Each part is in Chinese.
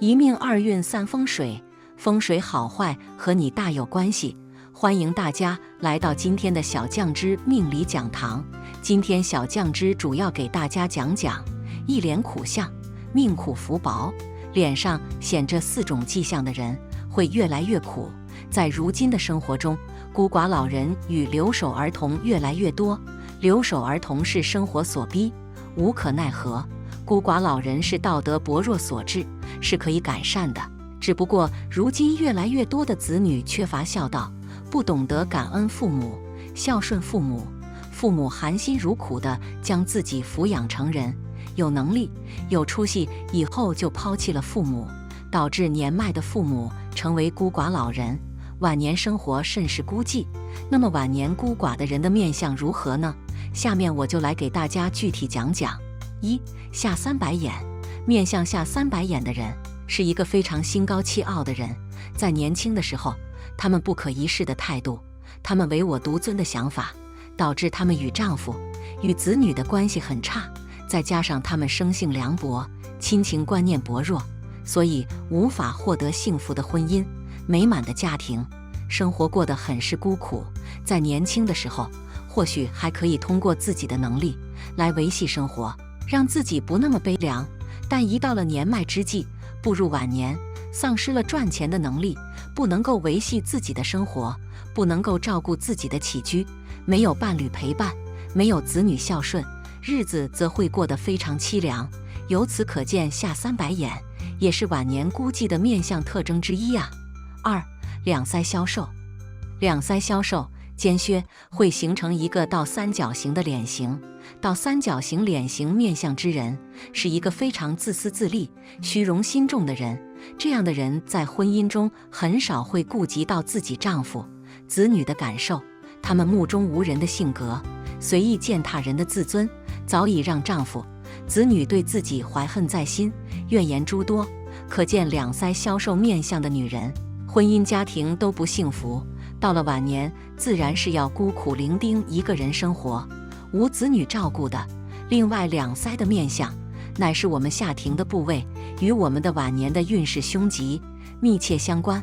一命二运三风水，风水好坏和你大有关系。欢迎大家来到今天的小酱汁命理讲堂。今天小酱汁主要给大家讲讲一脸苦相、命苦福薄，脸上显着4种迹象的人会越来越苦。在如今的生活中，孤寡老人与留守儿童越来越多。留守儿童是生活所逼，无可奈何；孤寡老人是道德薄弱所致，是可以改善的。只不过如今越来越多的子女缺乏孝道，不懂得感恩父母、孝顺父母，父母含辛茹苦地将自己抚养成人，有能力、有出息以后就抛弃了父母，导致年迈的父母成为孤寡老人，晚年生活甚是孤寂。那么晚年孤寡的人的面相如何呢？下面我就来给大家具体讲讲。1. 下3白眼。面相下3白眼的人是一个非常心高气傲的人，在年轻的时候，他们不可一世的态度，他们唯我独尊的想法，导致他们与丈夫、与子女的关系很差，再加上他们生性凉薄，亲情观念薄弱，所以无法获得幸福的婚姻、美满的家庭，生活过得很是孤苦。在年轻的时候，或许还可以通过自己的能力来维系生活，让自己不那么悲凉，但一到了年迈之际，步入晚年，丧失了赚钱的能力，不能够维系自己的生活，不能够照顾自己的起居，没有伴侣陪伴，没有子女孝顺，日子则会过得非常凄凉。由此可见，下3白眼也是晚年孤寂的面相特征之一啊。2. 两腮消瘦。两腮消瘦、尖削会形成一个倒三角形的脸型。倒三角形脸型面相之人是一个非常自私自利、虚荣心重的人。这样的人在婚姻中很少会顾及到自己丈夫、子女的感受，他们目中无人的性格，随意践踏人的自尊，早已让丈夫、子女对自己怀恨在心，怨言诸多。可见两腮消瘦面相的女人，婚姻家庭都不幸福，到了晚年自然是要孤苦伶仃一个人生活，无子女照顾的。另外，两腮的面相乃是我们下庭的部位，与我们的晚年的运势凶吉密切相关，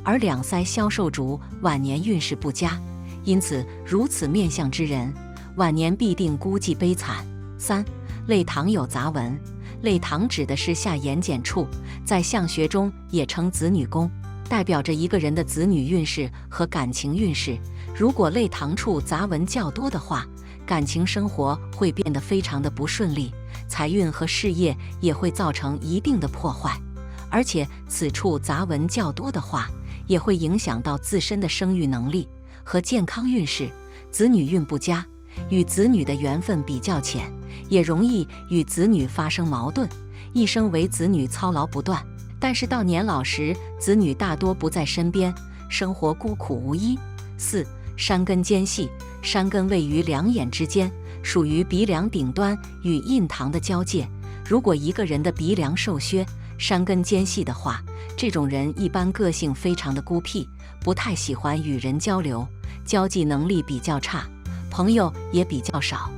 而两腮消瘦主晚年运势不佳，因此如此面相之人晚年必定孤寂悲惨。3. 泪堂有杂纹。泪堂指的是下眼睑处，在相学中也称子女宫，代表着一个人的子女运势和感情运势。如果泪堂处杂纹较多的话，感情生活会变得非常的不顺利，财运和事业也会造成一定的破坏。而且此处杂纹较多的话，也会影响到自身的生育能力和健康运势。子女运不佳，与子女的缘分比较浅，也容易与子女发生矛盾，一生为子女操劳不断。但是到年老时，子女大多不在身边，生活孤苦无依。4. 山根尖细。山根位于两眼之间，属于鼻梁顶端与印堂的交界。如果一个人的鼻梁瘦削、山根尖细的话，这种人一般个性非常的孤僻，不太喜欢与人交流，交际能力比较差，朋友也比较少。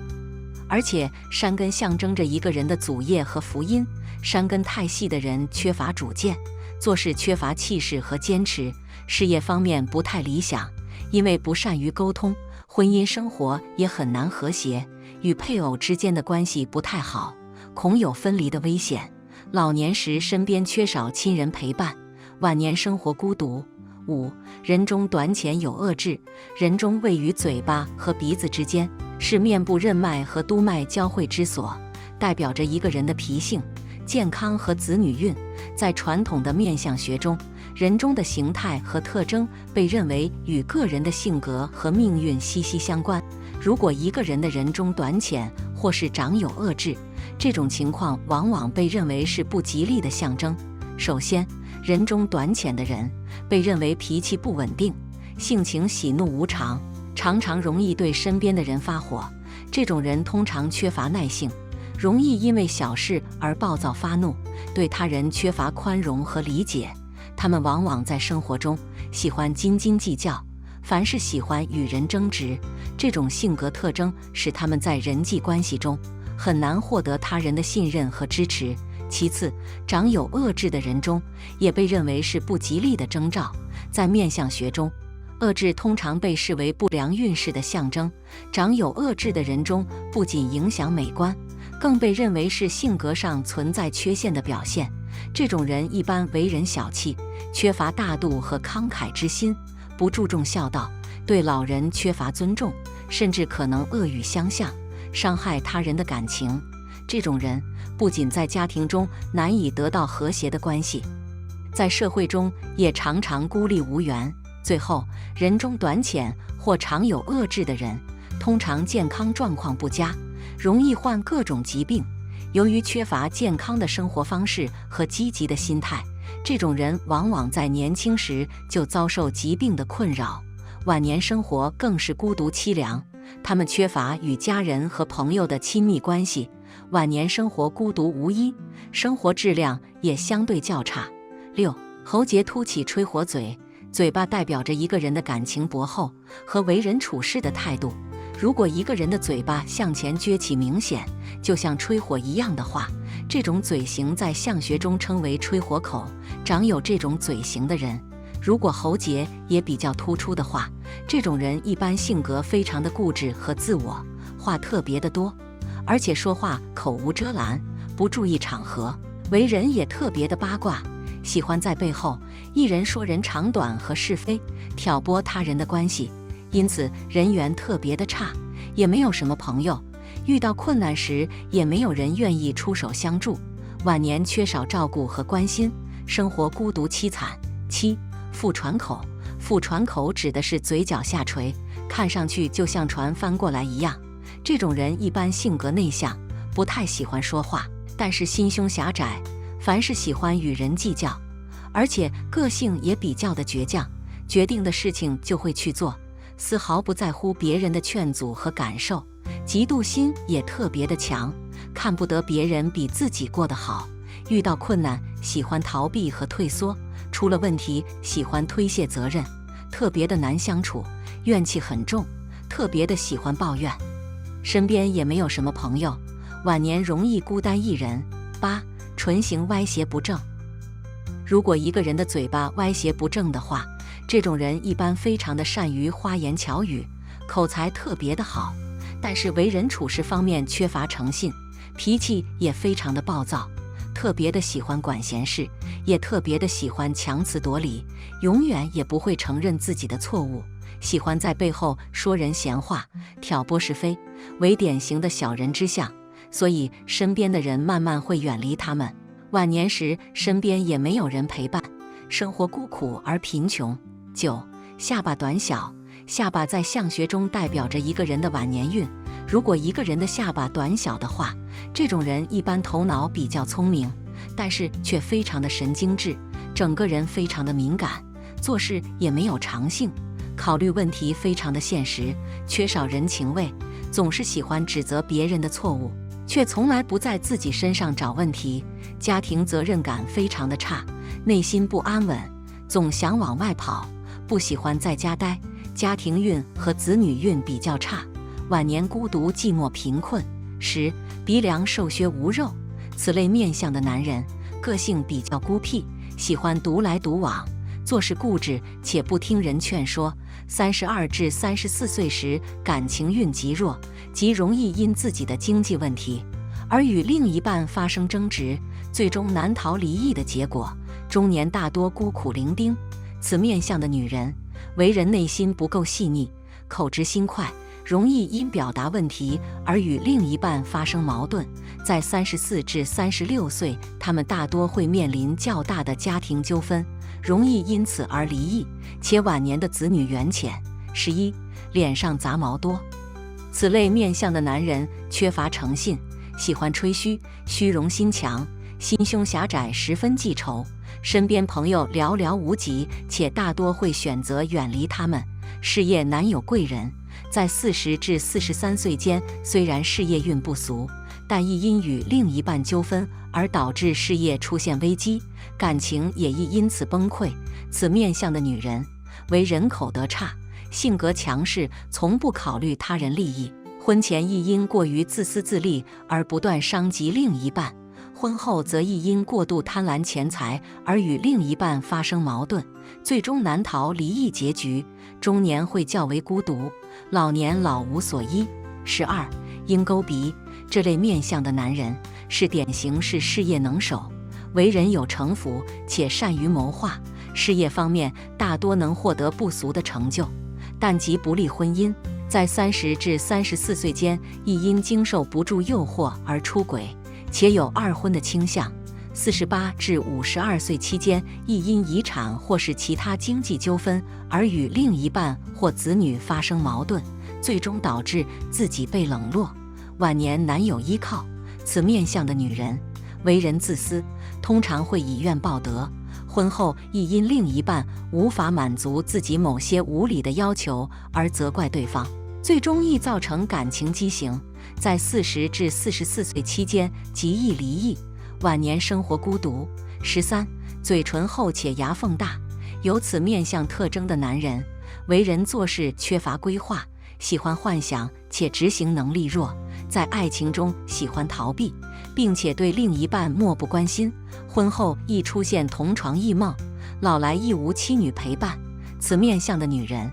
而且山根象征着一个人的祖业和福音，山根太细的人缺乏主见，做事缺乏气势和坚持，事业方面不太理想，因为不善于沟通，婚姻生活也很难和谐，与配偶之间的关系不太好，恐有分离的危险。老年时身边缺少亲人陪伴，晚年生活孤独。5. 人中短浅有恶痣。人中位于嘴巴和鼻子之间，是面部任脉和督脉交汇之所，代表着一个人的脾性、健康和子女运。在传统的面相学中，人中的形态和特征被认为与个人的性格和命运息息相关。如果一个人的人中短浅或是长有恶痣，这种情况往往被认为是不吉利的象征。首先，人中短浅的人被认为脾气不稳定，性情喜怒无常，常常容易对身边的人发火。这种人通常缺乏耐性，容易因为小事而暴躁发怒，对他人缺乏宽容和理解。他们往往在生活中喜欢斤斤计较，凡事喜欢与人争执。这种性格特征使他们在人际关系中很难获得他人的信任和支持，其次，长有恶痣的人中，也被认为是不吉利的征兆。在面相学中，恶痣通常被视为不良运势的象征。长有恶痣的人中，不仅影响美观，更被认为是性格上存在缺陷的表现。这种人一般为人小气，缺乏大度和慷慨之心，不注重孝道，对老人缺乏尊重，甚至可能恶语相向，伤害他人的感情。这种人不仅在家庭中难以得到和谐的关系，在社会中也常常孤立无援。最后，人中短浅或常有恶痣的人，通常健康状况不佳，容易患各种疾病。由于缺乏健康的生活方式和积极的心态，这种人往往在年轻时就遭受疾病的困扰，晚年生活更是孤独凄凉。他们缺乏与家人和朋友的亲密关系，晚年生活孤独无依，生活质量也相对较差。6. 喉结凸起吹火嘴，嘴巴代表着一个人的感情薄厚和为人处事的态度。如果一个人的嘴巴向前撅起明显，就像吹火一样的话，这种嘴型在相学中称为吹火口。长有这种嘴型的人，如果喉结也比较突出的话，这种人一般性格非常的固执和自我，话特别的多，而且说话口无遮拦，不注意场合，为人也特别的八卦，喜欢在背后一人说人长短和是非，挑拨他人的关系，因此人缘特别的差，也没有什么朋友，遇到困难时也没有人愿意出手相助，晚年缺少照顾和关心，生活孤独凄惨。7. 腹船口，腹船口指的是嘴角下垂，看上去就像船翻过来一样。这种人一般性格内向，不太喜欢说话，但是心胸狭窄，凡事喜欢与人计较，而且个性也比较的倔强，决定的事情就会去做，丝毫不在乎别人的劝阻和感受，嫉妒心也特别的强，看不得别人比自己过得好，遇到困难喜欢逃避和退缩，出了问题喜欢推卸责任，特别的难相处，怨气很重，特别的喜欢抱怨，身边也没有什么朋友，晚年容易孤单一人。8. 唇形歪斜不正，如果一个人的嘴巴歪斜不正的话，这种人一般非常的善于花言巧语，口才特别的好，但是为人处事方面缺乏诚信，脾气也非常的暴躁，特别的喜欢管闲事，也特别的喜欢强词夺理，永远也不会承认自己的错误，喜欢在背后说人闲话，挑拨是非，为典型的小人之相，所以身边的人慢慢会远离他们。晚年时身边也没有人陪伴，生活孤苦而贫穷。9. 下巴短小，下巴在相学中代表着一个人的晚年运。如果一个人的下巴短小的话，这种人一般头脑比较聪明，但是却非常的神经质，整个人非常的敏感，做事也没有长性，考虑问题非常的现实，缺少人情味，总是喜欢指责别人的错误，却从来不在自己身上找问题，家庭责任感非常的差，内心不安稳，总想往外跑，不喜欢在家待，家庭运和子女运比较差，晚年孤独寂寞贫困。10. 鼻梁瘦削无肉，此类面相的男人个性比较孤僻，喜欢独来独往，做事固执且不听人劝说。32至34岁时感情运极弱，极容易因自己的经济问题而与另一半发生争执，最终难逃离异的结果。中年大多孤苦伶仃，此面相的女人为人内心不够细腻，口直心快，容易因表达问题而与另一半发生矛盾。在34至36岁，他们大多会面临较大的家庭纠纷，容易因此而离异，且晚年的子女缘浅。11. 脸上杂毛多，此类面相的男人缺乏诚信，喜欢吹嘘，虚荣心强，心胸狭窄，十分记仇，身边朋友寥寥无几，且大多会选择远离他们，事业难有贵人。在40至43岁间，虽然事业运不俗，但亦因与另一半纠纷而导致事业出现危机，感情也易因此崩溃。此面相的女人为人口德差，性格强势，从不考虑他人利益，婚前亦因过于自私自利而不断伤及另一半，婚后则易因过度贪婪钱财而与另一半发生矛盾，最终难逃离异结局。中年会较为孤独，老年老无所依。12. 鹰钩鼻，这类面相的男人是典型是事业能手，为人有城府且善于谋划，事业方面大多能获得不俗的成就，但极不利婚姻。在30至34岁间，易因经受不住诱惑而出轨，且有二婚的倾向。48至52岁期间，易因遗产或是其他经济纠纷而与另一半或子女发生矛盾，最终导致自己被冷落，晚年难有依靠。此面相的女人为人自私，通常会以怨报德，婚后易因另一半无法满足自己某些无理的要求而责怪对方，最终易造成感情畸形。在40至44岁期间极易离异，晚年生活孤独。13. 嘴唇厚且牙缝大，有此面相特征的男人，为人做事缺乏规划，喜欢幻想且执行能力弱，在爱情中喜欢逃避，并且对另一半漠不关心，婚后易出现同床异梦，老来亦无妻女陪伴。此面相的女人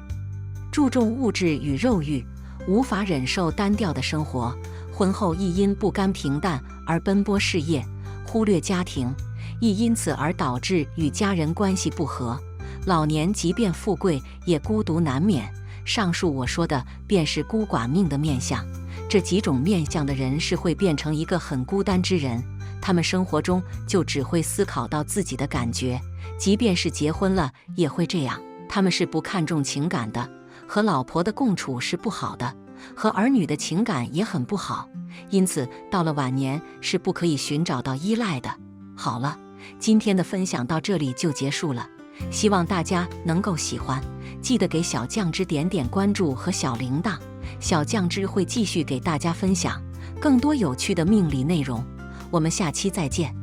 注重物质与肉欲，无法忍受单调的生活，婚后易因不甘平淡而奔波事业，忽略家庭，亦因此而导致与家人关系不和。老年即便富贵，也孤独难免。上述我说的便是孤寡命的面相。这几种面相的人是会变成一个很孤单之人，他们生活中就只会思考到自己的感觉，即便是结婚了也会这样。他们是不看重情感的，和老婆的共处是不好的，和儿女的情感也很不好，因此到了晚年是不可以寻找到依赖的。好了，今天的分享到这里就结束了，希望大家能够喜欢，记得给小酱汁点点关注和小铃铛，小酱汁会继续给大家分享更多有趣的命理内容，我们下期再见。